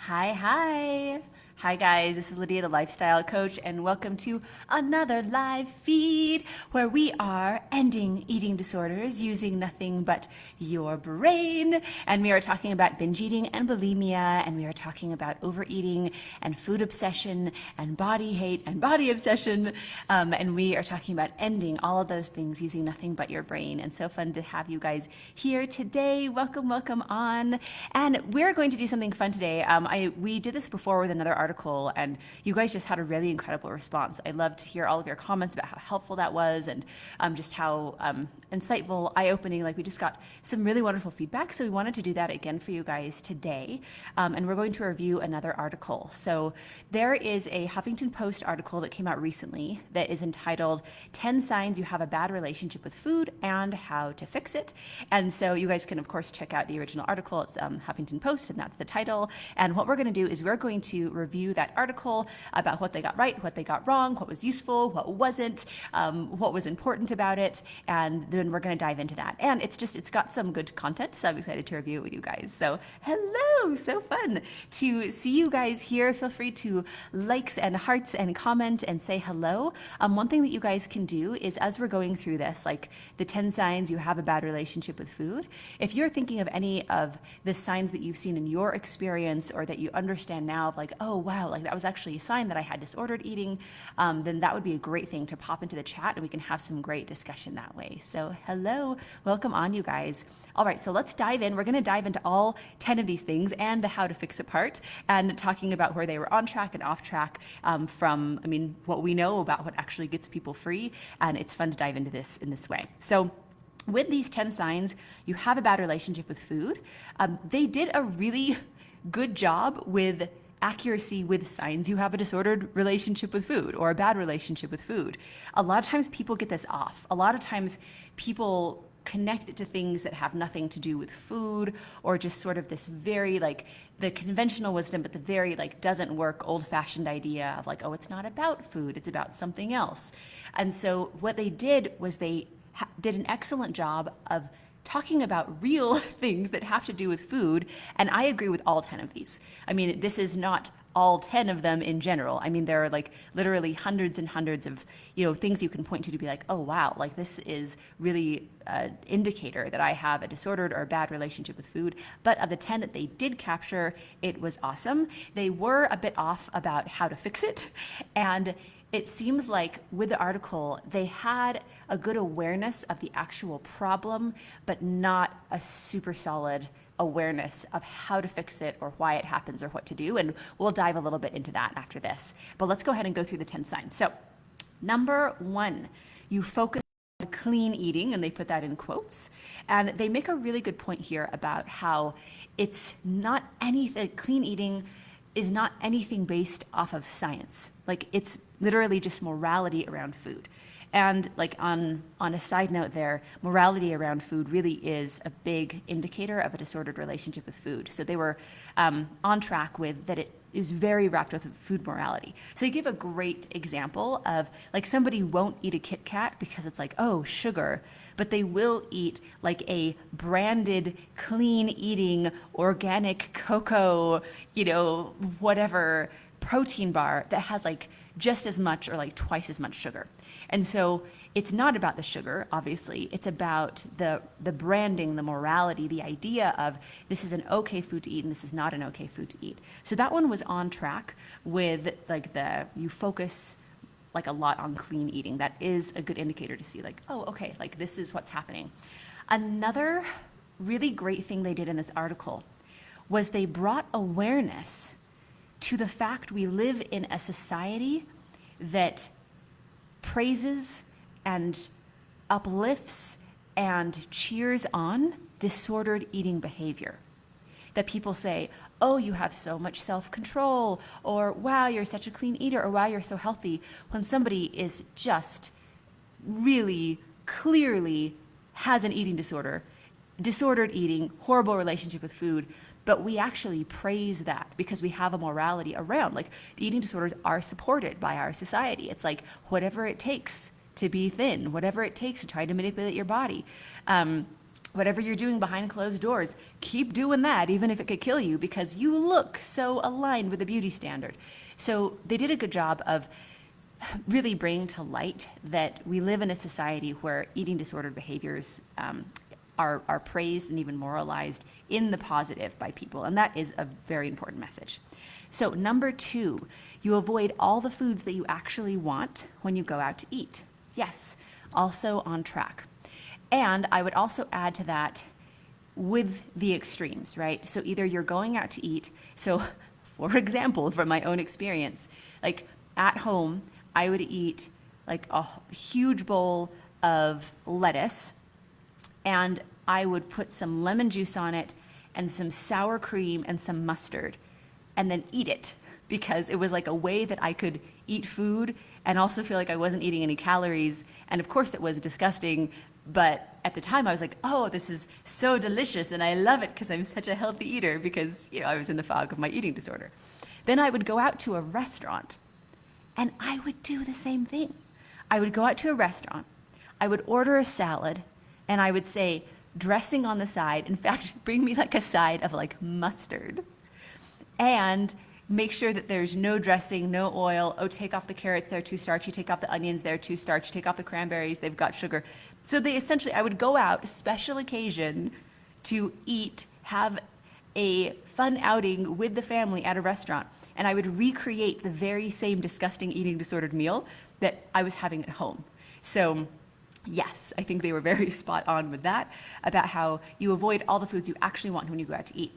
Hi, hi. Hi, guys. This is Lydia, the lifestyle coach, and welcome to another live feed where we are ending eating disorders using nothing but your brain. And we are talking about binge eating and bulimia, and we are talking about overeating and food obsession and body hate and body obsession. And we are talking about ending all of those things using nothing but your brain. And so fun to have you guys here today. Welcome, welcome on. And we're going to do something fun today. We did this before with another article, and you guys just had a really incredible response. I love to hear all of your comments about how helpful that was, and just how insightful, eye-opening. Like, we just got some really wonderful feedback, so we wanted to do that again for you guys today. And we're going to review another article. So there is a Huffington Post article that came out recently that is entitled 10 Signs You Have a Bad Relationship with Food and How to Fix It. And so you guys can, of course, check out the original article. It's Huffington Post, and that's the title. And what we're going to do is we're going to review that article about what they got right, what they got wrong, what was useful, what wasn't, what was important about it, and then we're going to dive into that. And it's got some good content, so I'm excited to review it with you guys. So hello, so fun to see you guys here. Feel free to likes and hearts and comment and say hello. One thing that you guys can do is, as we're going through this, like the 10 signs you have a bad relationship with food, if you're thinking of any of the signs that you've seen in your experience, or that you understand now of like, oh wow, like that was actually a sign that I had disordered eating, then that would be a great thing to pop into the chat, and we can have some great discussion that way. So hello, welcome on, you guys. All right, so let's dive in. We're going to dive into all 10 of these things and the how to fix it part, and talking about where they were on track and off track, from, what we know about what actually gets people free. And it's fun to dive into this in this way. So with these 10 signs you have a bad relationship with food, they did a really good job with accuracy with signs you have a disordered relationship with food or a bad relationship with food. A lot of times people get this off. A lot of times people connect it to things that have nothing to do with food, or just sort of this very, like, the conventional wisdom, but the very, like, doesn't work, old-fashioned idea of like, oh, it's not about food, it's about something else. And so what they did was they did an excellent job of talking about real things that have to do with food. And I agree with all 10 of these. This is not all 10 of them in general. There are like literally hundreds and hundreds of, things you can point to be like, oh wow, like this is really an indicator that I have a disordered or a bad relationship with food. But of the 10 that they did capture, it was awesome. They were a bit off about how to fix it. And it seems like with the article, they had a good awareness of the actual problem, but not a super solid awareness of how to fix it or why it happens or what to do. And we'll dive a little bit into that after this. But let's go ahead and go through the 10 signs. So number 1, you focus on clean eating, and they put that in quotes. And they make a really good point here about how it's not anything, clean eating is not anything based off of science. Like, it's literally just morality around food. And like on a side note there, morality around food really is a big indicator of a disordered relationship with food. So they were on track with that. It is very wrapped with food morality. So they give a great example of, like, somebody won't eat a Kit Kat because it's like, oh, sugar, but they will eat like a branded, clean eating, organic cocoa, whatever protein bar that has like just as much or like twice as much sugar. And so it's not about the sugar, obviously. It's about the branding, the morality, the idea of this is an okay food to eat and this is not an okay food to eat. So that one was on track with like you focus like a lot on clean eating. That is a good indicator to see like, oh, okay, like this is what's happening. Another really great thing they did in this article was they brought awareness to the fact we live in a society that praises and uplifts and cheers on disordered eating behavior. That people say, oh, you have so much self-control, or wow, you're such a clean eater, or wow, you're so healthy, when somebody is just really clearly has an eating disorder, disordered eating, horrible relationship with food. But we actually praise that because we have a morality around, like, the eating disorders are supported by our society. It's like whatever it takes to be thin, whatever it takes to try to manipulate your body. whatever you're doing behind closed doors, keep doing that, even if it could kill you, because you look so aligned with the beauty standard. So they did a good job of really bringing to light that we live in a society where eating disordered behaviors are praised and even moralized in the positive by people. And that is a very important message. So number 2, you avoid all the foods that you actually want when you go out to eat. Yes, also on track. And I would also add to that with the extremes, right? So either you're going out to eat. So for example, from my own experience, like at home, I would eat like a huge bowl of lettuce, and I would put some lemon juice on it and some sour cream and some mustard, and then eat it, because it was like a way that I could eat food and also feel like I wasn't eating any calories. And of course it was disgusting, but at the time I was like, oh, this is so delicious and I love it because I'm such a healthy eater, because I was in the fog of my eating disorder. Then I would go out to a restaurant and I would do the same thing. I would go out to a restaurant, I would order a salad, and I would say, dressing on the side, in fact, bring me like a side of like mustard, and make sure that there's no dressing, no oil. Oh, take off the carrots, they're too starchy. Take off the onions, they're too starchy. Take off the cranberries, they've got sugar. So I would go out, special occasion, to eat, have a fun outing with the family at a restaurant, and I would recreate the very same disgusting eating disordered meal that I was having at home. So yes, I think they were very spot on with that, about how you avoid all the foods you actually want when you go out to eat.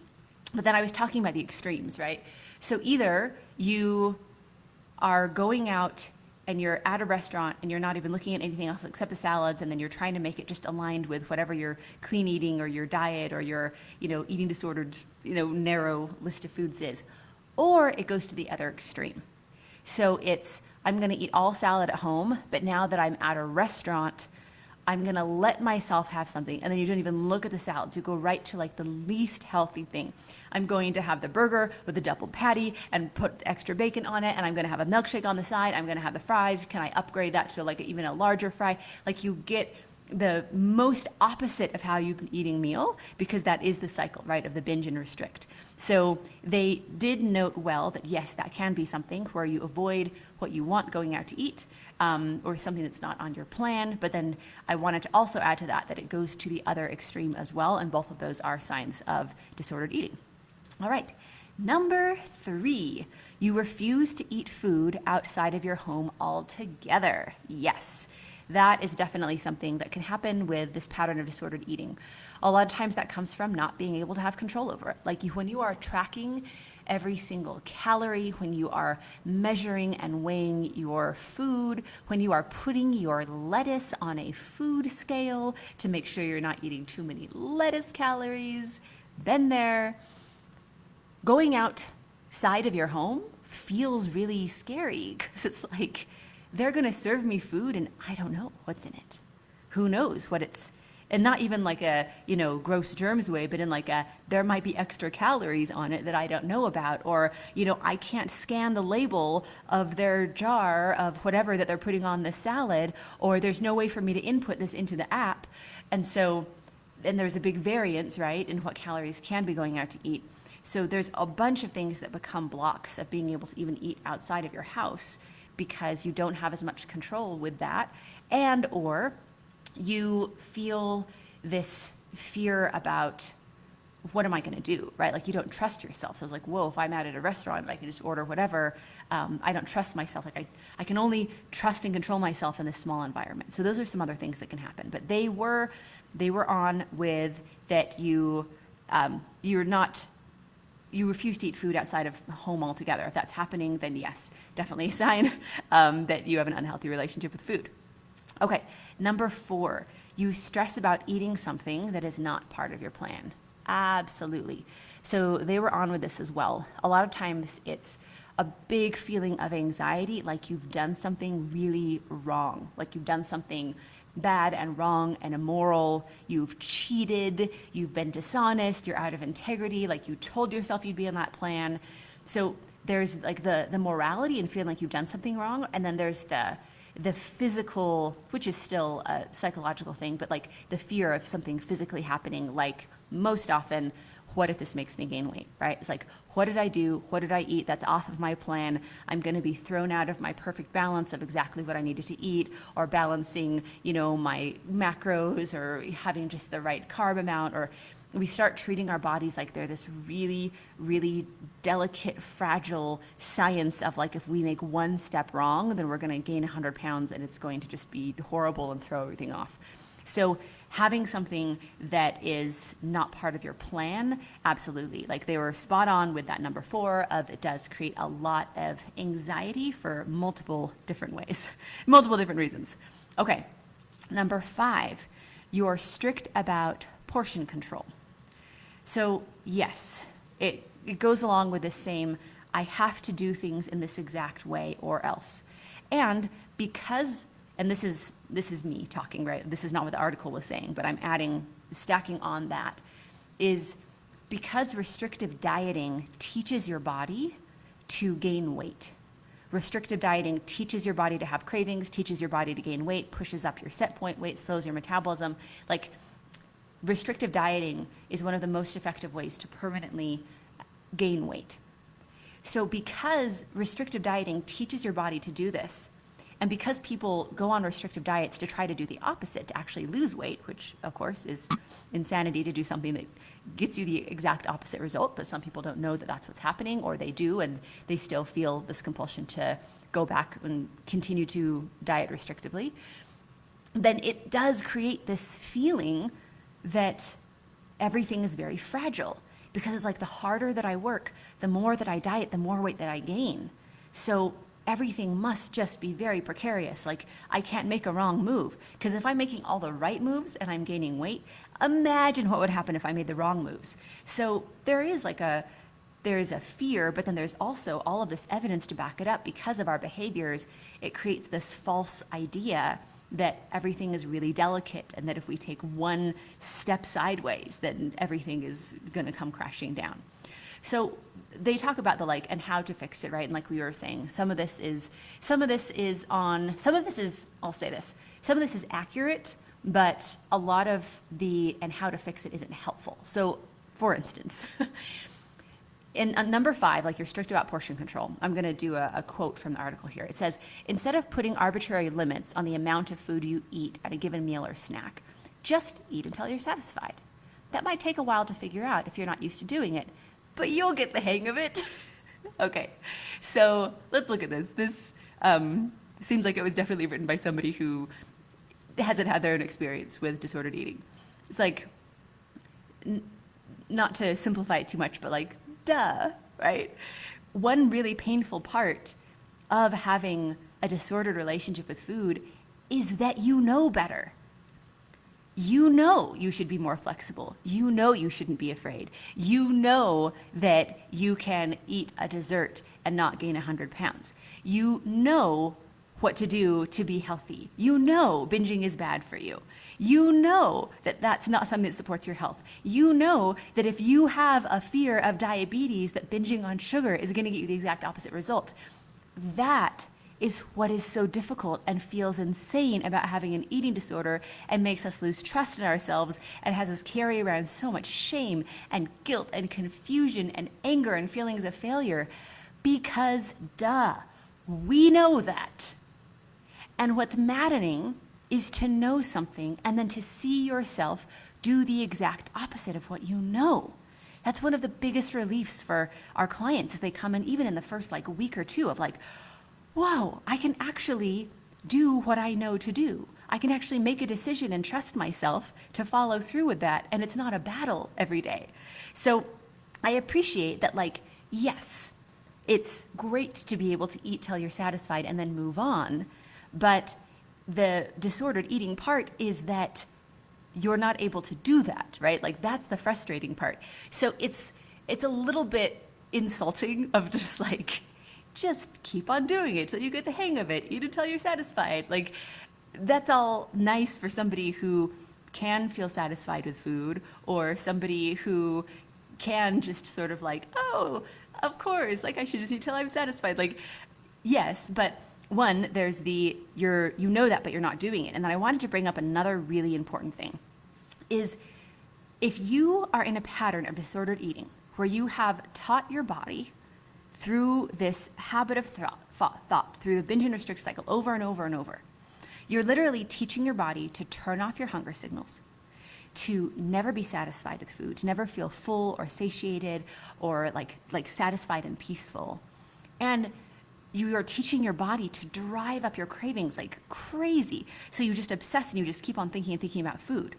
But then I was talking about the extremes, right? So either you are going out and you're at a restaurant and you're not even looking at anything else except the salads, and then you're trying to make it just aligned with whatever your clean eating or your diet or your, eating disordered, narrow list of foods is. Or it goes to the other extreme. So it's, I'm going to eat all salad at home, but now that I'm at a restaurant, I'm going to let myself have something. And then you don't even look at the salads. You go right to like the least healthy thing. I'm going to have the burger with the double patty and put extra bacon on it. And I'm going to have a milkshake on the side. I'm going to have the fries. Can I upgrade that to like even a larger fry? Like, you get the most opposite of how you've been eating meal, because that is the cycle, right, of the binge and restrict. So they did note well that yes, that can be something where you avoid what you want going out to eat, or something that's not on your plan. But then I wanted to also add to that it goes to the other extreme as well, and both of those are signs of disordered eating. All right, number 3, you refuse to eat food outside of your home altogether. Yes. That is definitely something that can happen with this pattern of disordered eating. A lot of times that comes from not being able to have control over it. Like when you are tracking every single calorie, when you are measuring and weighing your food, when you are putting your lettuce on a food scale to make sure you're not eating too many lettuce calories, been there. Going outside of your home feels really scary, because it's like, they're going to serve me food and I don't know what's in it. Who knows what it's, and not even like a, gross germs way, but in like there might be extra calories on it that I don't know about. Or, I can't scan the label of their jar of whatever that they're putting on the salad, or there's no way for me to input this into the app. And so, and there's a big variance, right, in what calories can be going out to eat. So there's a bunch of things that become blocks of being able to even eat outside of your house, because you don't have as much control with that, and or you feel this fear about, what am I going to do, right? Like, you don't trust yourself. So it's like, whoa, if I'm out at a restaurant and I can just order whatever, I don't trust myself. Like I can only trust and control myself in this small environment. So those are some other things that can happen. But they were on with that you refuse to eat food outside of home altogether. If that's happening, then yes, definitely a sign that you have an unhealthy relationship with food. Okay, number 4, you stress about eating something that is not part of your plan. Absolutely. So they were on with this as well. A lot of times it's a big feeling of anxiety, like you've done something really wrong, like you've done something bad and wrong and immoral, you've cheated, you've been dishonest, you're out of integrity, like you told yourself you'd be on that plan. So there's like the morality and feeling like you've done something wrong, and then there's the the physical, which is still a psychological thing, but like the fear of something physically happening, like most often, what if this makes me gain weight, right? It's like, what did I do? What did I eat? That's off of my plan. I'm going to be thrown out of my perfect balance of exactly what I needed to eat, or balancing, my macros, or having just the right carb amount. Or we start treating our bodies like they're this really, really delicate, fragile science of like, if we make one step wrong, then we're going to gain 100 pounds and it's going to just be horrible and throw everything off. So having something that is not part of your plan, absolutely. Like, they were spot on with that number 4 of it does create a lot of anxiety for multiple different ways, multiple different reasons. Okay, number 5, you're strict about portion control. So yes, it goes along with the same, I have to do things in this exact way or else. And because, and this is me talking, right? This is not what the article was saying, but I'm stacking on that, is because restrictive dieting teaches your body to gain weight. Restrictive dieting teaches your body to have cravings, teaches your body to gain weight, pushes up your set point weight, slows your metabolism. Like, restrictive dieting is one of the most effective ways to permanently gain weight. So because restrictive dieting teaches your body to do this, and because people go on restrictive diets to try to do the opposite, to actually lose weight, which of course is insanity to do something that gets you the exact opposite result, but some people don't know that that's what's happening, or they do and they still feel this compulsion to go back and continue to diet restrictively, then it does create this feeling that everything is very fragile, because it's like, the harder that I work, the more that I diet, the more weight that I gain. So everything must just be very precarious. Like, I can't make a wrong move, because if I'm making all the right moves and I'm gaining weight, imagine what would happen if I made the wrong moves. So there is a fear, but then there's also all of this evidence to back it up. Because of our behaviors, it creates this false idea that everything is really delicate, and that if we take one step sideways, then everything is going to come crashing down. So they talk about and how to fix it, right? And like we were saying, some of this is accurate, but a lot of and how to fix it isn't helpful. So for instance, in number 5, like, you're strict about portion control. I'm going to do a quote from the article here. It says, instead of putting arbitrary limits on the amount of food you eat at a given meal or snack, just eat until you're satisfied. That might take a while to figure out if you're not used to doing it, but you'll get the hang of it. Okay, so let's look at this. This seems like it was definitely written by somebody who hasn't had their own experience with disordered eating. It's like, not to simplify it too much, but like, duh, right? One really painful part of having a disordered relationship with food is that you know better. You know you should be more flexible. You know you shouldn't be afraid. You know that you can eat a dessert and not gain 100 pounds. You know what to do to be healthy. You know binging is bad for you. You know that that's not something that supports your health. You know that if you have a fear of diabetes, that binging on sugar is going to get you the exact opposite result. That is what is so difficult and feels insane about having an eating disorder, and makes us lose trust in ourselves, and has us carry around so much shame and guilt and confusion and anger and feelings of failure, because we know that. And what's maddening is to know something and then to see yourself do the exact opposite of what you know. That's one of the biggest reliefs for our clients as they come in, even in the first week or two, of whoa, I can actually do what I know to do. I can actually make a decision and trust myself to follow through with that. And it's not a battle every day. So I appreciate that, yes, it's great to be able to eat till you're satisfied and then move on. But the disordered eating part is that you're not able to do that, right? That's the frustrating part. So it's a little bit insulting of just keep on doing it till you get the hang of it. Eat until you're satisfied. That's all nice for somebody who can feel satisfied with food, or somebody who can just sort of oh, of course, I should just eat till I'm satisfied. Yes, but one, there's you know that, but you're not doing it. And then I wanted to bring up another really important thing is if you are in a pattern of disordered eating where you have taught your body through this habit of thought, through the binge and restrict cycle over and over and over, you're literally teaching your body to turn off your hunger signals, to never be satisfied with food, to never feel full or satiated or like satisfied and peaceful. And you are teaching your body to drive up your cravings like crazy. So you just obsess and you just keep on thinking and thinking about food.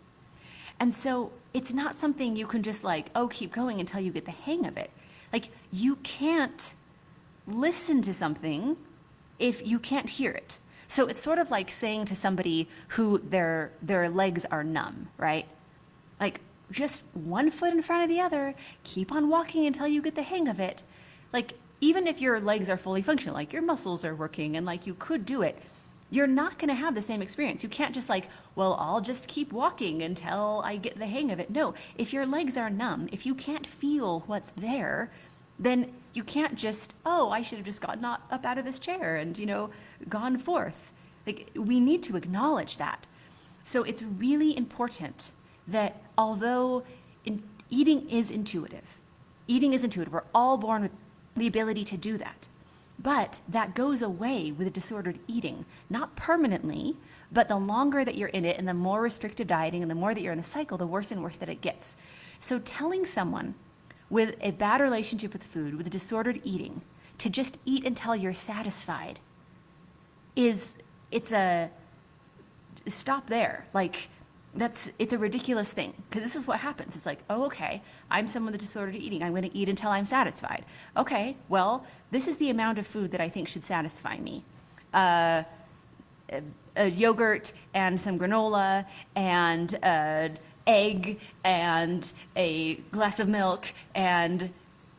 And so it's not something you can just keep going until you get the hang of it. Like, you can't listen to something if you can't hear it. So it's sort of like saying to somebody who their legs are numb, right? Like, just one foot in front of the other, keep on walking until you get the hang of it. Like, even if your legs are fully functional, like your muscles are working and like you could do it, you're not going to have the same experience. You can't just I'll just keep walking until I get the hang of it. No, if your legs are numb, if you can't feel what's there, then you can't just, I should have just gotten up out of this chair and, gone forth. Like, we need to acknowledge that. So it's really important that although eating is intuitive, we're all born with the ability to do that. But that goes away with disordered eating, not permanently, but the longer that you're in it and the more restrictive dieting and the more that you're in the cycle, the worse and worse that it gets. So telling someone with a bad relationship with food, with disordered eating, to just eat until you're satisfied it's a stop there. It's a ridiculous thing, because this is what happens. It's okay, I'm someone with disordered eating. I'm going to eat until I'm satisfied. Okay, well, this is the amount of food that I think should satisfy me. A yogurt and some granola and an egg and a glass of milk and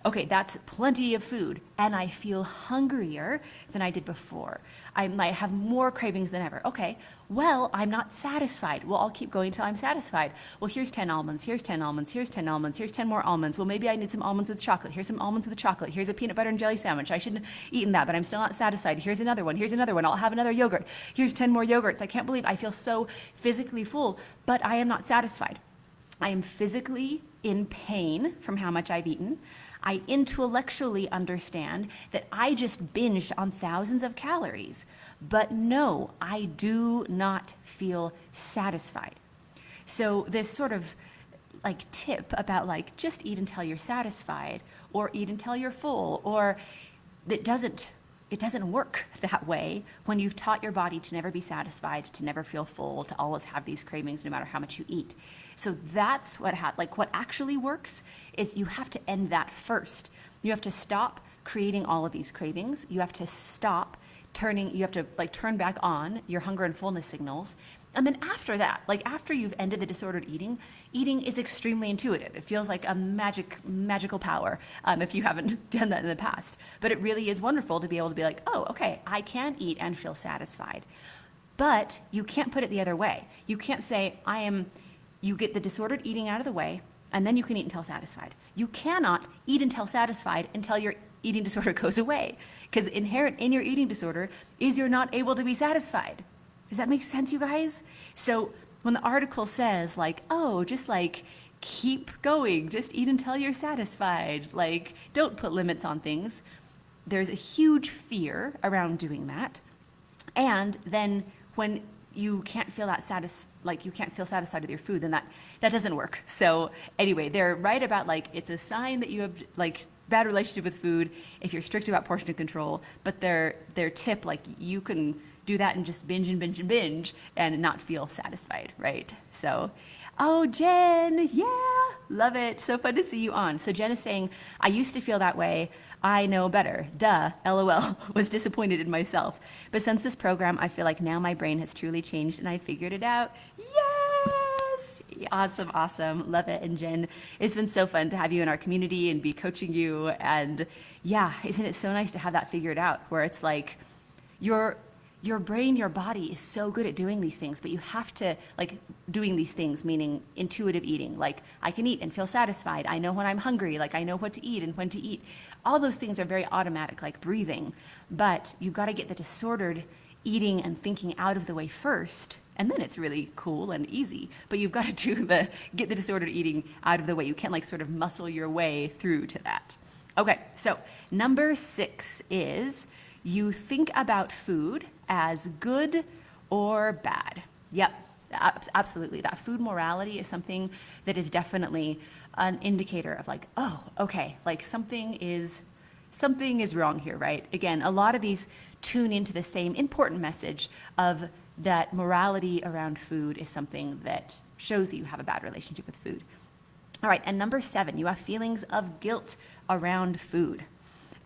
okay, that's plenty of food, and I feel hungrier than I did before. I might have more cravings than ever. Okay, well, I'm not satisfied. Well, I'll keep going till I'm satisfied. Well, here's 10 almonds, here's 10 almonds, here's 10 almonds, here's 10 more almonds. Well, maybe I need some almonds with chocolate. Here's some almonds with chocolate. Here's a peanut butter and jelly sandwich. I shouldn't have eaten that, but I'm still not satisfied. Here's another one. Here's another one. I'll have another yogurt. Here's 10 more yogurts. I can't believe I feel so physically full, but I am not satisfied. I am physically in pain from how much I've eaten. I intellectually understand that I just binged on thousands of calories, but no, I do not feel satisfied. So this sort of tip about just eat until you're satisfied or eat until you're full, or it doesn't work that way when you've taught your body to never be satisfied, to never feel full, to always have these cravings no matter how much you eat. So that's what what actually works is you have to end that first. You have to stop creating all of these cravings. You have to stop you have to turn back on your hunger and fullness signals. And then after that, after you've ended the disordered eating is extremely intuitive. It feels like a magical power if you haven't done that in the past. But it really is wonderful to be able to be oh, okay, I can eat and feel satisfied. But you can't put it the other way. You can't say, you get the disordered eating out of the way, and then you can eat until satisfied. You cannot eat until satisfied until your eating disorder goes away. Because inherent in your eating disorder is you're not able to be satisfied. Does that make sense, you guys? So when the article says just keep going, just eat until you're satisfied, don't put limits on things, there's a huge fear around doing that. And then when you can't feel you can't feel satisfied with your food, then that doesn't work. So anyway, they're right about it's a sign that you have bad relationship with food if you're strict about portion control, but their tip, you can do that and just binge and binge and binge and not feel satisfied, right? So, oh, Jen, yeah, love it. So fun to see you on. So Jen is saying, I used to feel that way. I know better. Duh, LOL, was disappointed in myself. But since this program, I feel now my brain has truly changed and I figured it out. Yes! Awesome. Love it. And Jen, it's been so fun to have you in our community and be coaching you. And yeah, isn't it so nice to have that figured out where it's your brain, your body is so good at doing these things, but you have to, like, doing these things, meaning intuitive eating. Like, I can eat and feel satisfied. I know when I'm hungry, like I know what to eat and when to eat. All those things are very automatic, like breathing. But you've got to get the disordered eating and thinking out of the way first, and then it's really cool and easy. But you've got to get the disordered eating out of the way. You can't like sort of muscle your way through to that. Okay, so number 6 is you think about food as good or bad. Yep, absolutely. That food morality is something that is definitely an indicator of like, oh, okay, like something is wrong here, right? Again, a lot of these tune into the same important message of that morality around food is something that shows that you have a bad relationship with food. All right, and number 7, you have feelings of guilt around food.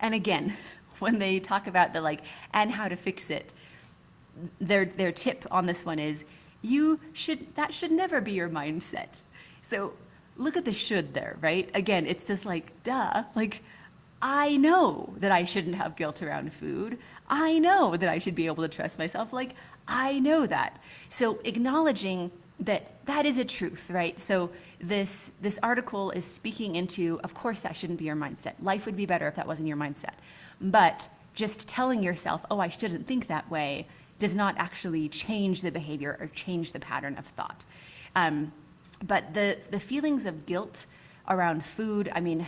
And again, when they talk about the like, and how to fix it, their tip on this one is that should never be your mindset. So look at the should there, right? Again, it's just like, duh, like, I know that I shouldn't have guilt around food. I know that I should be able to trust myself. Like, I know that. So acknowledging that is a truth, right? So this article is speaking into, of course, that shouldn't be your mindset. Life would be better if that wasn't your mindset. But just telling yourself, oh, I shouldn't think that way, does not actually change the behavior or change the pattern of thought. But the feelings of guilt around food, I mean,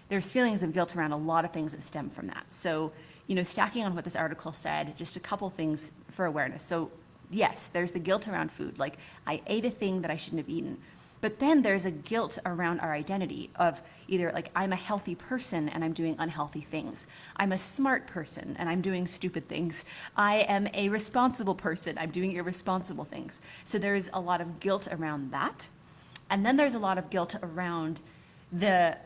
there's feelings of guilt around a lot of things that stem from that. So, stacking on what this article said, just a couple things for awareness. So yes, there's the guilt around food, like I ate a thing that I shouldn't have eaten. But then there's a guilt around our identity of either like I'm a healthy person and I'm doing unhealthy things. I'm a smart person and I'm doing stupid things. I am a responsible person. I'm doing irresponsible things. So there's a lot of guilt around that. And then there's a lot of guilt around the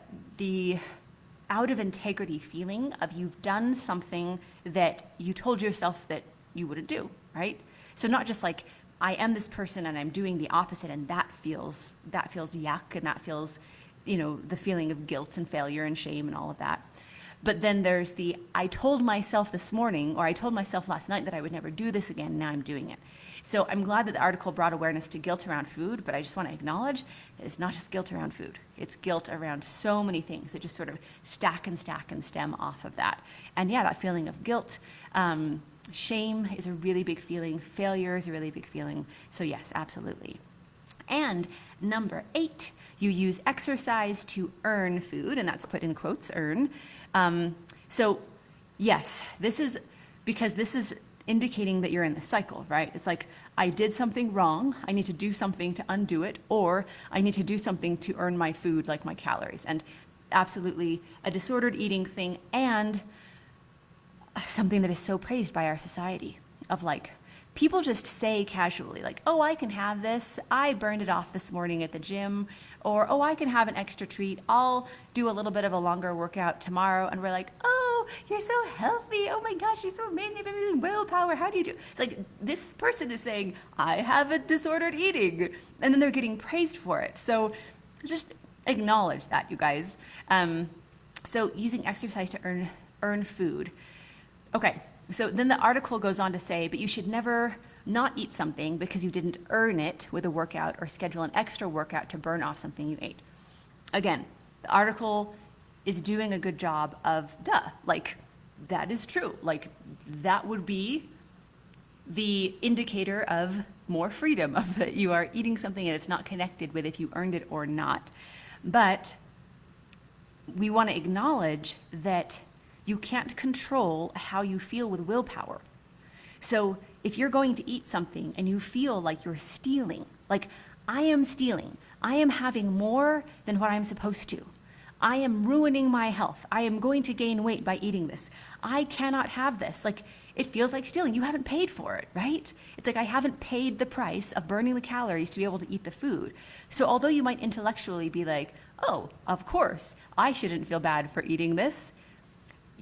out of integrity feeling of you've done something that you told yourself that you wouldn't do, right? So not just like I am this person and I'm doing the opposite, and that feels yuck, and that feels, the feeling of guilt and failure and shame and all of that. But then there's the I told myself this morning, or I told myself last night that I would never do this again, and now I'm doing it. So I'm glad that the article brought awareness to guilt around food, but I just want to acknowledge that it's not just guilt around food. It's guilt around so many things that just sort of stack and stem off of that. And yeah, that feeling of guilt, shame is a really big feeling. Failure is a really big feeling. So yes, absolutely. And number 8, you use exercise to earn food, and that's put in quotes, earn. So yes, this is indicating that you're in the cycle, right? It's like, I did something wrong, I need to do something to undo it, or I need to do something to earn my food, like my calories. And absolutely a disordered eating thing, and something that is so praised by our society of like, people just say casually like, oh, I can have this, I burned it off this morning at the gym, or oh, I can have an extra treat, I'll do a little bit of a longer workout tomorrow. And we're like, oh, you're so healthy, oh my gosh, you're so amazing, you have amazing willpower, how do you do? It's like, this person is saying, I have a disordered eating, and then they're getting praised for it. So just acknowledge that, you guys. So using exercise to earn food. Okay, so then the article goes on to say, but you should never not eat something because you didn't earn it with a workout or schedule an extra workout to burn off something you ate. Again, the article is doing a good job of, like, that is true. Like, that would be the indicator of more freedom, of that you are eating something and it's not connected with if you earned it or not. But we want to acknowledge that you can't control how you feel with willpower. So if you're going to eat something and you feel like you're stealing, like I am stealing, I am having more than what I'm supposed to, I am ruining my health, I am going to gain weight by eating this, I cannot have this, like it feels like stealing. You haven't paid for it, right? It's like I haven't paid the price of burning the calories to be able to eat the food. So although you might intellectually be like, oh, of course, I shouldn't feel bad for eating this,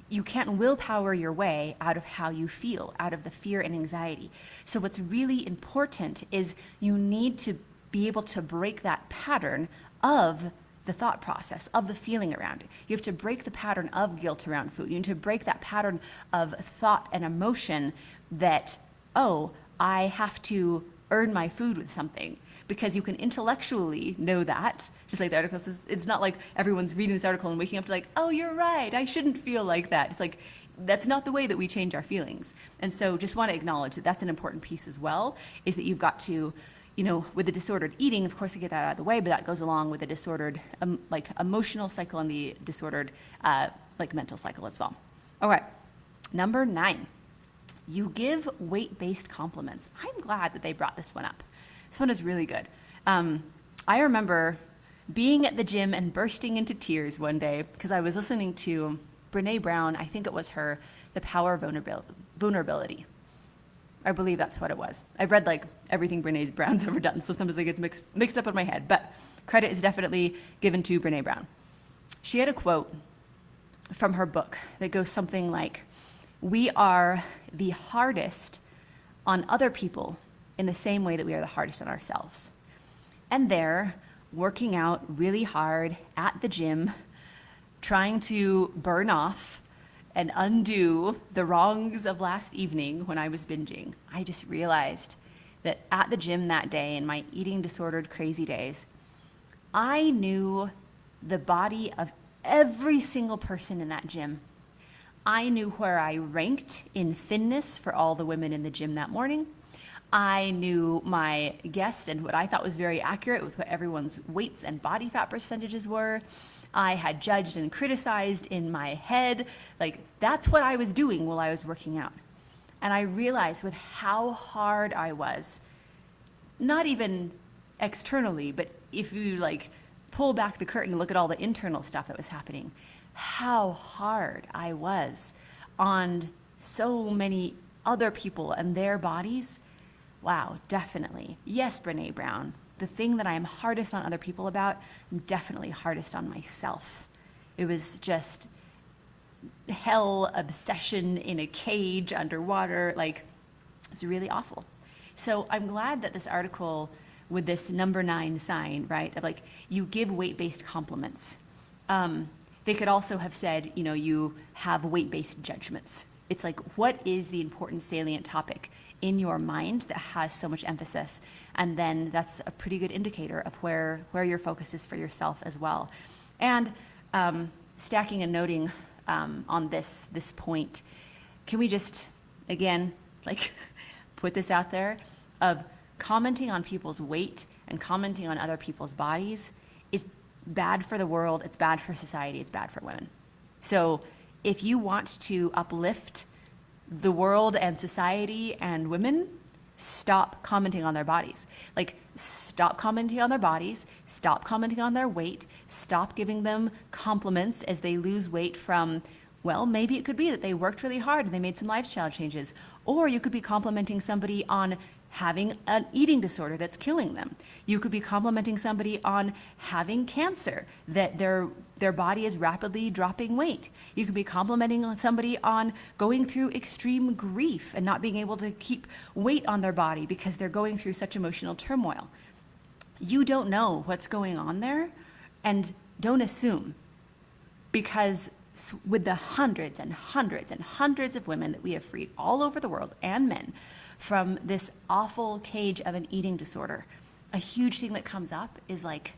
you can't willpower your way out of how you feel, out of the fear and anxiety. So what's really important is you need to be able to break that pattern of the thought process, of the feeling around it. You have to break the pattern of guilt around food. You need to break that pattern of thought and emotion that oh, I have to earn my food with something. Because you can intellectually know that, just like the article says, it's not like everyone's reading this article and waking up to like, oh, you're right, I shouldn't feel like that. It's like, that's not the way that we change our feelings. And so just want to acknowledge that that's an important piece as well, is that you've got to, with the disordered eating, of course, to get that out of the way, but that goes along with the disordered, like emotional cycle and the disordered, like mental cycle as well. All right, number 9, you give weight-based compliments. I'm glad that they brought this one up. This one is really good. I remember being at the gym and bursting into tears one day because I was listening to Brene Brown, I think it was her, The Power of Vulnerability. I believe that's what it was. I've read like everything Brene Brown's ever done, so sometimes it gets mixed up in my head, but credit is definitely given to Brene Brown. She had a quote from her book that goes something like, "We are the hardest on other people in the same way that we are the hardest on ourselves." And they're working out really hard at the gym, trying to burn off and undo the wrongs of last evening when I was binging. I just realized that at the gym that day, in my eating disordered crazy days, I knew the body of every single person in that gym. I knew where I ranked in thinness for all the women in the gym that morning. I knew my guest and what I thought was very accurate with what everyone's weights and body fat percentages were. I had judged and criticized in my head. Like, that's what I was doing while I was working out. And I realized with how hard I was, not even externally, but if you like pull back the curtain and look at all the internal stuff that was happening, how hard I was on so many other people and their bodies. Wow, definitely. Yes, Brene Brown, the thing that I am hardest on other people about, I'm definitely hardest on myself. It was just hell obsession in a cage underwater. Like, it's really awful. So I'm glad that this article with this number 9 sign, right, of like, you give weight-based compliments. They could also have said, you have weight-based judgments. It's like, what is the important salient topic in your mind that has so much emphasis? And then that's a pretty good indicator of where your focus is for yourself as well. And stacking and noting on this point, can we just, again, like put this out there of commenting on people's weight and commenting on other people's bodies is bad for the world, it's bad for society, it's bad for women. So if you want to uplift the world and society and women, stop commenting on their bodies. Like, stop commenting on their bodies, stop commenting on their weight, stop giving them compliments as they lose weight from, well, maybe it could be that they worked really hard and they made some lifestyle changes. Or you could be complimenting somebody on having an eating disorder that's killing them. You could be complimenting somebody on having cancer, that their body is rapidly dropping weight. You could be complimenting somebody on going through extreme grief and not being able to keep weight on their body because they're going through such emotional turmoil. You don't know what's going on there, and don't assume, because with the hundreds and hundreds and hundreds of women that we have freed all over the world, and men, from this awful cage of an eating disorder, a huge thing that comes up is like,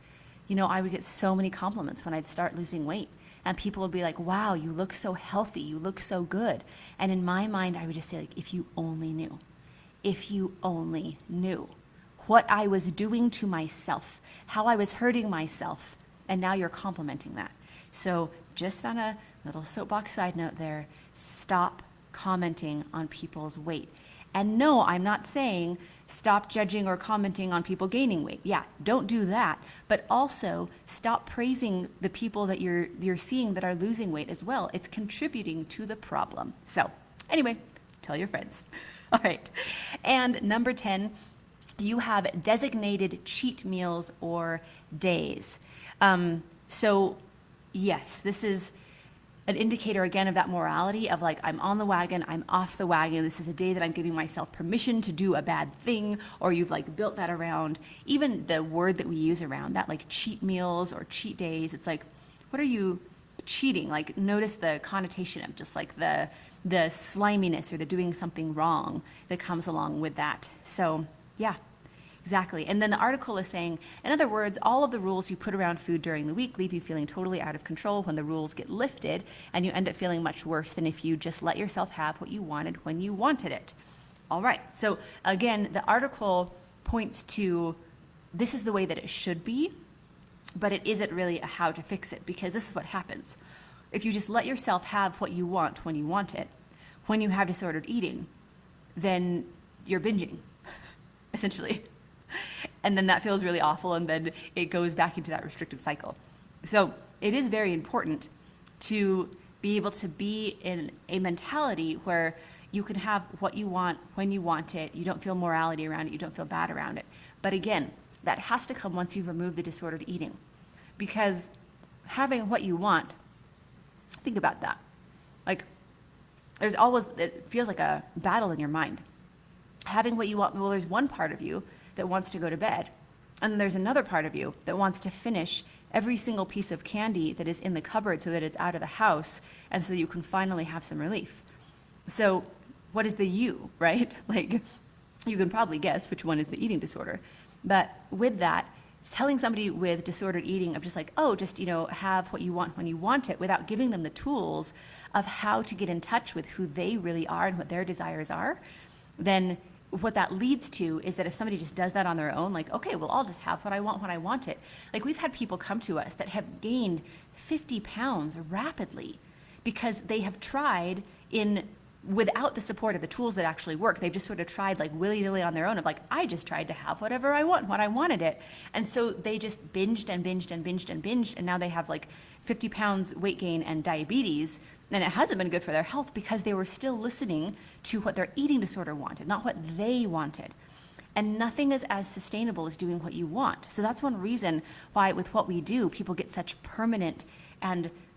I would get so many compliments when I'd start losing weight, and people would be like, wow, you look so healthy, you look so good. And in my mind, I would just say, like, if you only knew what I was doing to myself, how I was hurting myself, and now you're complimenting that. So just on a little soapbox side note there, stop commenting on people's weight. And no, I'm not saying stop judging or commenting on people gaining weight. Yeah, don't do that. But also stop praising the people that you're seeing that are losing weight as well. It's contributing to the problem. So anyway, tell your friends. All right. And number 10, you have designated cheat meals or days. So yes, this is an indicator again of that morality of like, I'm on the wagon, I'm off the wagon. This is a day that I'm giving myself permission to do a bad thing, or you've like built that around even the word that we use around that, like cheat meals or cheat days. It's like, what are you cheating. Like notice the connotation of just like the sliminess or the doing something wrong that comes along with that. So yeah, exactly. And then the article is saying, in other words, all of the rules you put around food during the week leave you feeling totally out of control when the rules get lifted, and you end up feeling much worse than if you just let yourself have what you wanted when you wanted it. All right. So again, the article points to this is the way that it should be, but it isn't really a how to fix it, because this is what happens. If you just let yourself have what you want when you want it, when you have disordered eating, then you're binging, essentially. And then that feels really awful, and then it goes back into that restrictive cycle. So it is very important to be able to be in a mentality where you can have what you want when you want it. You don't feel morality around it. You don't feel bad around it. But again, that has to come once you've removed the disordered eating. Because having what you want, think about that. Like, there's always, it feels like a battle in your mind. Having what you want, well, there's one part of you that wants to go to bed. And then there's another part of you that wants to finish every single piece of candy that is in the cupboard so that it's out of the house, and so you can finally have some relief. So what is the you, right? Like, you can probably guess which one is the eating disorder. But with that, telling somebody with disordered eating of just like, oh, just, have what you want when you want it, without giving them the tools of how to get in touch with who they really are and what their desires are, then what that leads to is that if somebody just does that on their own, like, okay, well, I'll just have what I want when I want it. Like, we've had people come to us that have gained 50 pounds rapidly because they have tried without the support of the tools that actually work. They've just sort of tried like willy-nilly on their own of like, I just tried to have whatever I want when I wanted it. And so they just binged and binged and binged and binged. And now they have like 50 pounds weight gain and diabetes. And it hasn't been good for their health because they were still listening to what their eating disorder wanted, not what they wanted. And nothing is as sustainable as doing what you want. So that's one reason why with what we do, people get such permanent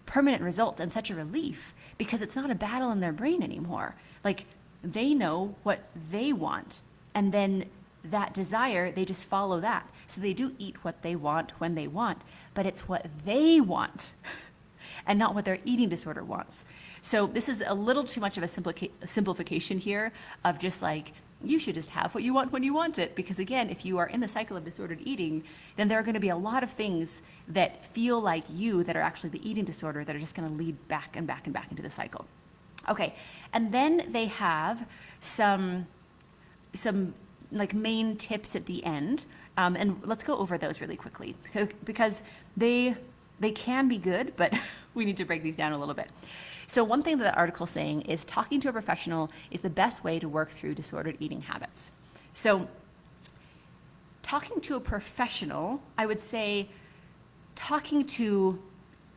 results and such a relief, because it's not a battle in their brain anymore. Like, they know what they want, and then that desire, they just follow that. So they do eat what they want when they want, but it's what they want and not what their eating disorder wants. So this is a little too much of a simplification here of just like, you should just have what you want when you want it. Because again, if you are in the cycle of disordered eating, then there are going to be a lot of things that feel like you that are actually the eating disorder that are just going to lead back and back and back into the cycle. Okay, and then they have some like main tips at the end, and let's go over those really quickly because they can be good, but we need to break these down a little bit. So one thing that the article is saying is talking to a professional is the best way to work through disordered eating habits. So talking to a professional, I would say talking to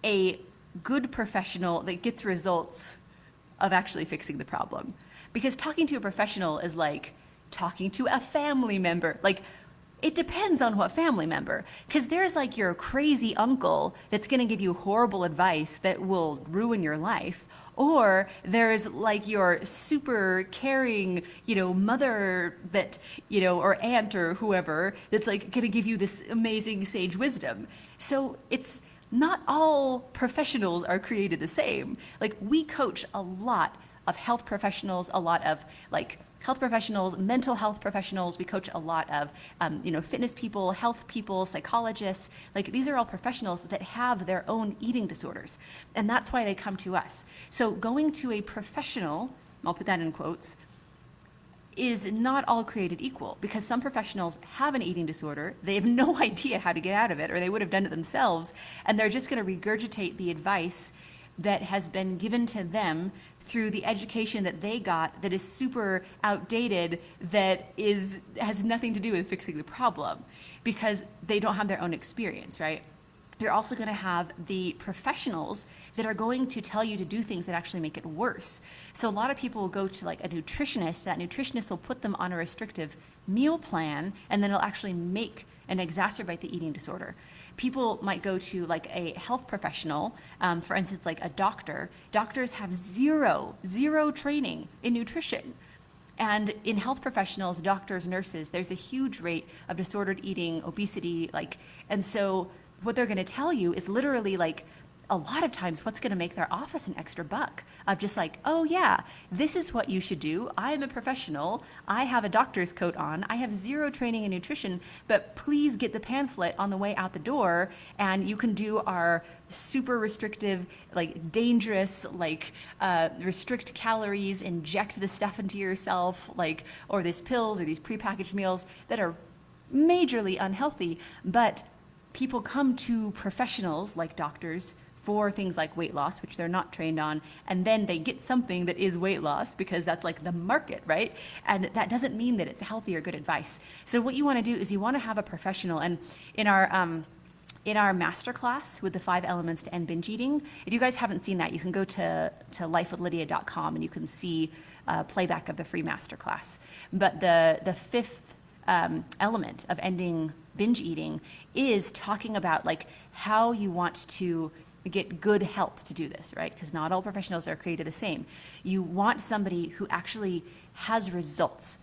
a good professional that gets results of actually fixing the problem. Because talking to a professional is like talking to a family member. Like, it depends on what family member, because there's like your crazy uncle that's going to give you horrible advice that will ruin your life. Or there's like your super caring, mother that, or aunt or whoever that's like going to give you this amazing sage wisdom. So it's not all professionals are created the same. Like, we coach a lot of health professionals, a lot of like health professionals, mental health professionals. We coach a lot of, fitness people, health people, psychologists. Like, these are all professionals that have their own eating disorders. And that's why they come to us. So going to a professional, I'll put that in quotes, is not all created equal, because some professionals have an eating disorder. They have no idea how to get out of it, or they would have done it themselves. And they're just going to regurgitate the advice that has been given to them through the education that they got that is super outdated, that has nothing to do with fixing the problem, because they don't have their own experience, right? You're also going to have the professionals that are going to tell you to do things that actually make it worse. So a lot of people will go to like a nutritionist. That nutritionist will put them on a restrictive meal plan, and then it'll actually make and exacerbate the eating disorder. People might go to like a health professional, for instance, like a doctor. Doctors have zero training in nutrition. And in health professionals, doctors, nurses, there's a huge rate of disordered eating, obesity, and so what they're going to tell you is literally like a lot of times what's going to make their office an extra buck of just like, oh yeah, this is what you should do. I'm a professional. I have a doctor's coat on. I have zero training in nutrition, but please get the pamphlet on the way out the door and you can do our super restrictive, like dangerous, like restrict calories, inject the stuff into yourself, like, or these pills or these prepackaged meals that are majorly unhealthy, but people come to professionals like doctors for things like weight loss, which they're not trained on, and then they get something that is weight loss because that's like the market, right? And that doesn't mean that it's healthy or good advice. So what you want to do is you want to have a professional. And in our masterclass with the 5 elements to end binge eating, if you guys haven't seen that, you can go to lifewithlydia.com and you can see playback of the free masterclass. But the 5th element of ending binge eating is talking about like how you want to get good help to do this, right? Because not all professionals are created the same. You want somebody who actually has results,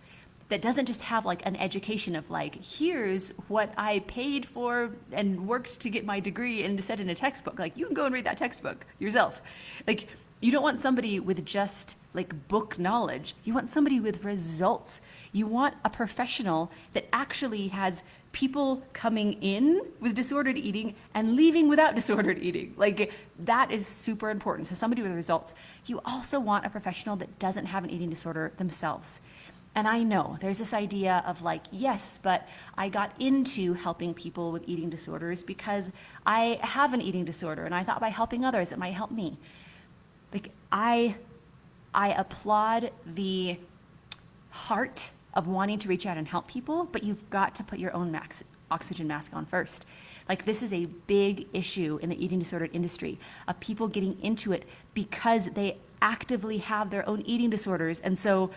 that doesn't just have like an education of like, here's what I paid for and worked to get my degree and said in a textbook. Like, you can go and read that textbook yourself. Like, you don't want somebody with just like book knowledge. You want somebody with results. You want a professional that actually has people coming in with disordered eating and leaving without disordered eating. Like, that is super important. So somebody with results. You also want a professional that doesn't have an eating disorder themselves. And I know there's this idea of like, yes, but I got into helping people with eating disorders because I have an eating disorder and I thought by helping others it might help me. Like, I applaud the heart of wanting to reach out and help people, but you've got to put your own oxygen mask on first. Like, this is a big issue in the eating disorder industry of people getting into it because they actively have their own eating disorders. And so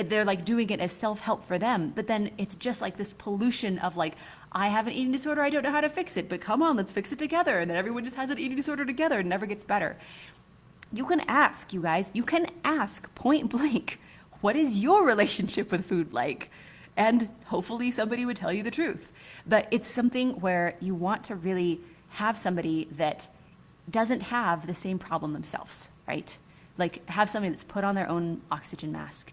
they're like doing it as self-help for them. But then it's just like this pollution of like, I have an eating disorder, I don't know how to fix it, but come on, let's fix it together. And then everyone just has an eating disorder together and never gets better. You can ask, you guys, you can ask point blank, what is your relationship with food like? And hopefully somebody would tell you the truth. But it's something where you want to really have somebody that doesn't have the same problem themselves, right? Like, have somebody that's put on their own oxygen mask.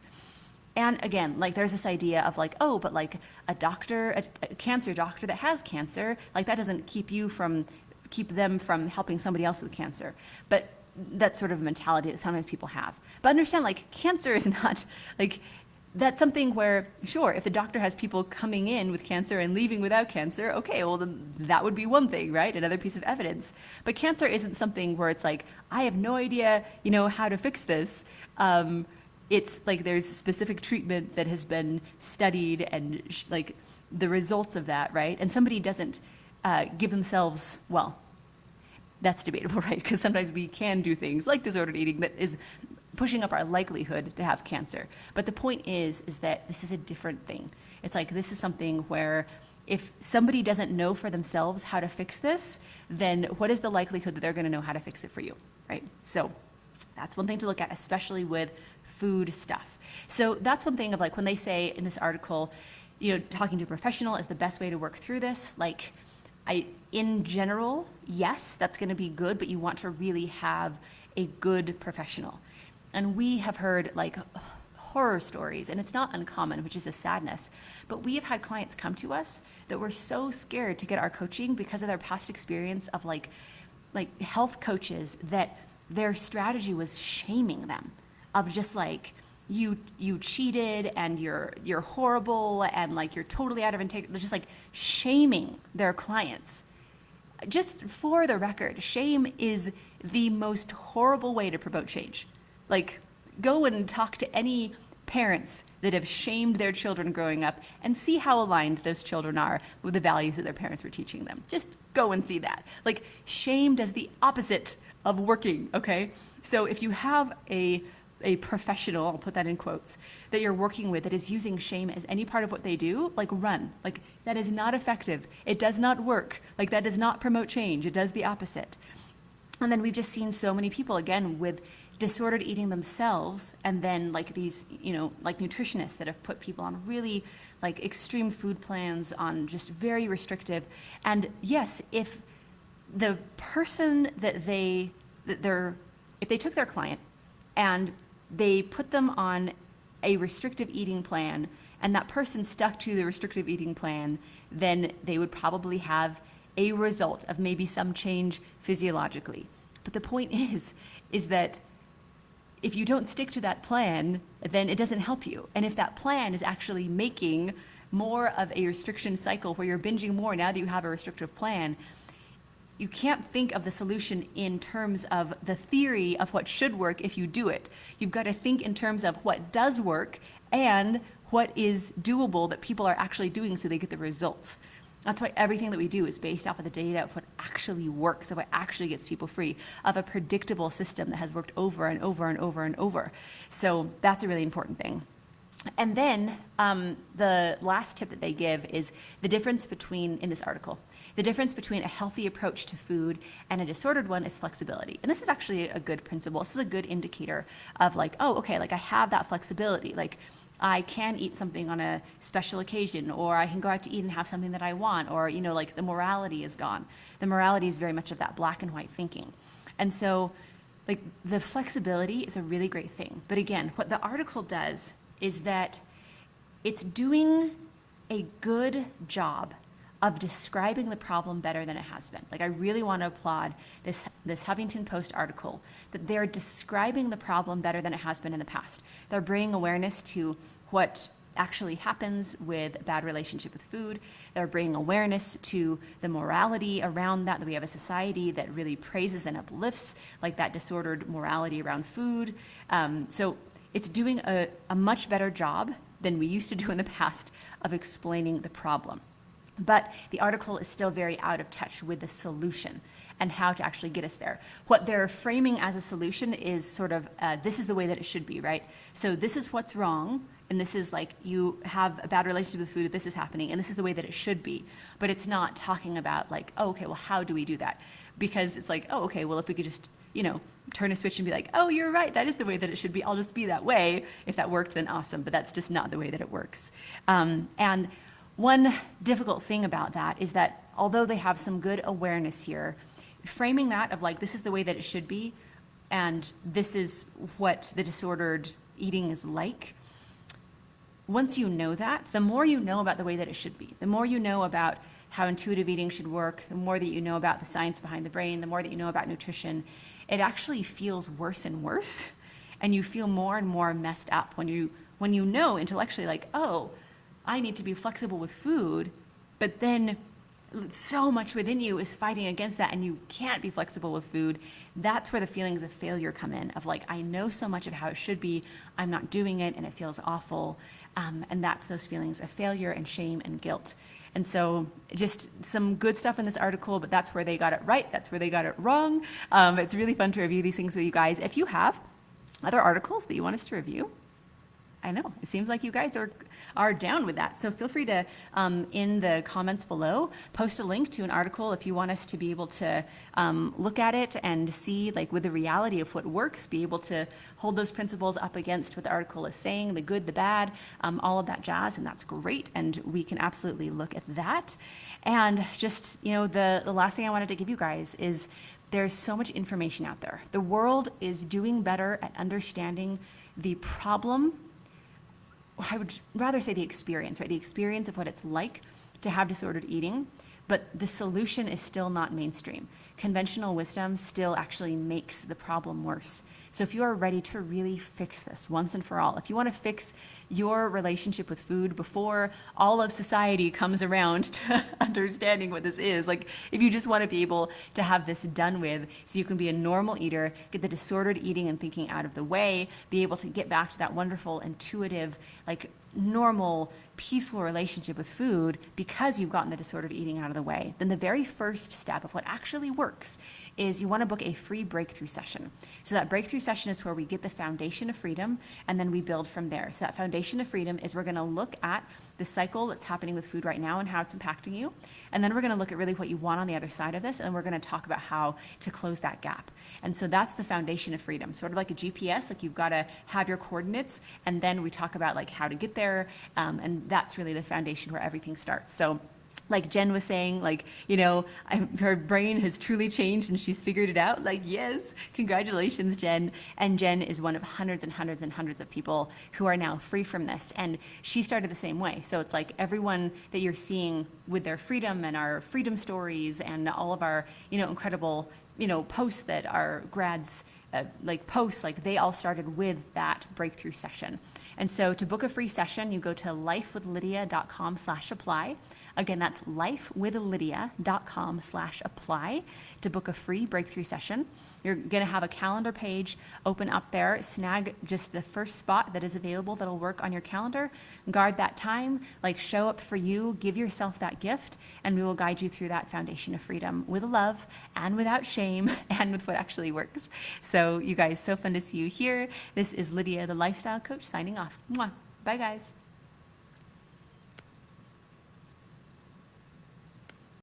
And again, like, there's this idea of like, oh, but like a doctor, a cancer doctor that has cancer, like that doesn't keep them from helping somebody else with cancer. But that's sort of a mentality that sometimes people have. But understand, like, cancer is not like, that's something where, sure, if the doctor has people coming in with cancer and leaving without cancer, okay, well, then that would be one thing, right? Another piece of evidence. But cancer isn't something where it's like, I have no idea, how to fix this. It's like there's specific treatment that has been studied and like the results of that, right? And somebody doesn't give themselves, well, that's debatable, right? Because sometimes we can do things like disordered eating that is pushing up our likelihood to have cancer. But the point is that this is a different thing. It's like, this is something where if somebody doesn't know for themselves how to fix this, then what is the likelihood that they're going to know how to fix it for you, right? So that's one thing to look at, especially with food stuff. So that's one thing of like, when they say in this article, talking to a professional is the best way to work through this. Like, in general, yes, that's going to be good, but you want to really have a good professional. And we have heard like horror stories, and it's not uncommon, which is a sadness, but we have had clients come to us that were so scared to get our coaching because of their past experience of like health coaches, that their strategy was shaming them, of just like, you cheated and you're horrible and like you're totally out of integrity, just like shaming their clients. Just for the record, shame is the most horrible way to promote change. Like, go and talk to any parents that have shamed their children growing up and see how aligned those children are with the values that their parents were teaching them. Just go and see that. Like, shame does the opposite of working, okay? So if you have a professional, I'll put that in quotes, that you're working with that is using shame as any part of what they do, like, run. Like, that is not effective. It does not work. Like, that does not promote change. It does the opposite. And then we've just seen so many people, again, with disordered eating themselves, and then like these, like nutritionists that have put people on really like extreme food plans, on just very restrictive. And yes, if the person that if they took their client and they put them on a restrictive eating plan and that person stuck to the restrictive eating plan, then they would probably have a result of maybe some change physiologically. But the point is that if you don't stick to that plan, then it doesn't help you. And if that plan is actually making more of a restriction cycle where you're binging more now that you have a restrictive plan, you can't think of the solution in terms of the theory of what should work if you do it. You've got to think in terms of what does work and what is doable that people are actually doing so they get the results. That's why everything that we do is based off of the data of what actually works, of what actually gets people free, of a predictable system that has worked over and over and over and over. So that's a really important thing. And then the last tip that they give is the difference between, in this article, the difference between a healthy approach to food and a disordered one is flexibility. And this is actually a good principle. This is a good indicator of like, oh, okay, like I have that flexibility. Like I can eat something on a special occasion, or I can go out to eat and have something that I want, or, you know, like the morality is gone. The morality is very much of that black and white thinking. And so like the flexibility is a really great thing. But again, what the article does is that it's doing a good job of describing the problem better than it has been. Like I really want to applaud this Huffington Post article, that they're describing the problem better than it has been in the past. They're bringing awareness to what actually happens with a bad relationship with food. They're bringing awareness to the morality around that we have a society that really praises and uplifts like that disordered morality around food. So it's doing a much better job than we used to do in the past of explaining the problem. But the article is still very out of touch with the solution and how to actually get us there. What they're framing as a solution is sort of, this is the way that it should be, right? So this is what's wrong, and this is like, you have a bad relationship with food, this is happening, and this is the way that it should be. But it's not talking about like, oh, okay, well, how do we do that? Because it's like, oh, okay, well, if we could just, you know, turn a switch and be like, oh, you're right, that is the way that it should be, I'll just be that way. If that worked, then awesome, but that's just not the way that it works. And one difficult thing about that is that although they have some good awareness here, framing that of like, this is the way that it should be, and this is what the disordered eating is like, once you know that, the more you know about the way that it should be, the more you know about how intuitive eating should work, the more that you know about the science behind the brain, the more that you know about nutrition, it actually feels worse and worse, and you feel more and more messed up when you know intellectually like, oh, I need to be flexible with food, but then so much within you is fighting against that and you can't be flexible with food. That's where the feelings of failure come in, of like, I know so much of how it should be, I'm not doing it and it feels awful. And that's those feelings of failure and shame and guilt. And so just some good stuff in this article, but that's where they got it right, that's where they got it wrong. It's really fun to review these things with you guys. If you have other articles that you want us to review, I know, it seems like you guys are down with that. So feel free to, in the comments below, post a link to an article if you want us to be able to look at it and see, like, with the reality of what works, be able to hold those principles up against what the article is saying, the good, the bad, all of that jazz, and that's great. And we can absolutely look at that. And just, you know, the last thing I wanted to give you guys is there's so much information out there. The world is doing better at understanding the problem. I would rather say the experience, right? The experience of what it's like to have disordered eating, but the solution is still not mainstream. Conventional wisdom still actually makes the problem worse. So if you are ready to really fix this once and for all, if you want to fix your relationship with food before all of society comes around to understanding what this is, like if you just want to be able to have this done with so you can be a normal eater, get the disordered eating and thinking out of the way, be able to get back to that wonderful, intuitive, like normal, peaceful relationship with food because you've gotten the disordered eating out of the way, then the very first step of what actually works is you want to book a free breakthrough session. So that breakthrough session is where we get the foundation of freedom and then we build from there. So that foundation of freedom is we're going to look at the cycle that's happening with food right now and how it's impacting you. And then we're going to look at really what you want on the other side of this, and we're going to talk about how to close that gap. And so that's the foundation of freedom, sort of like a GPS, like you've got to have your coordinates, and then we talk about like how to get there, and that's really the foundation where everything starts. So like Jen was saying, like, her brain has truly changed and she's figured it out. Like, yes, congratulations, Jen. And Jen is one of hundreds and hundreds and hundreds of people who are now free from this. And she started the same way. So it's like everyone that you're seeing with their freedom and our freedom stories and all of our, incredible, posts that our grads posts, like they all started with that breakthrough session. And so to book a free session, you go to lifewithlydia.com/apply. Again, that's lifewithlydia.com/apply to book a free breakthrough session. You're going to have a calendar page open up there. Snag just the first spot that is available that'll work on your calendar. Guard that time, show up for you, give yourself that gift, and we will guide you through that foundation of freedom with love and without shame and with what actually works. So you guys, so fun to see you here. This is Lydia, the lifestyle coach, signing off. Mwah. Bye, guys.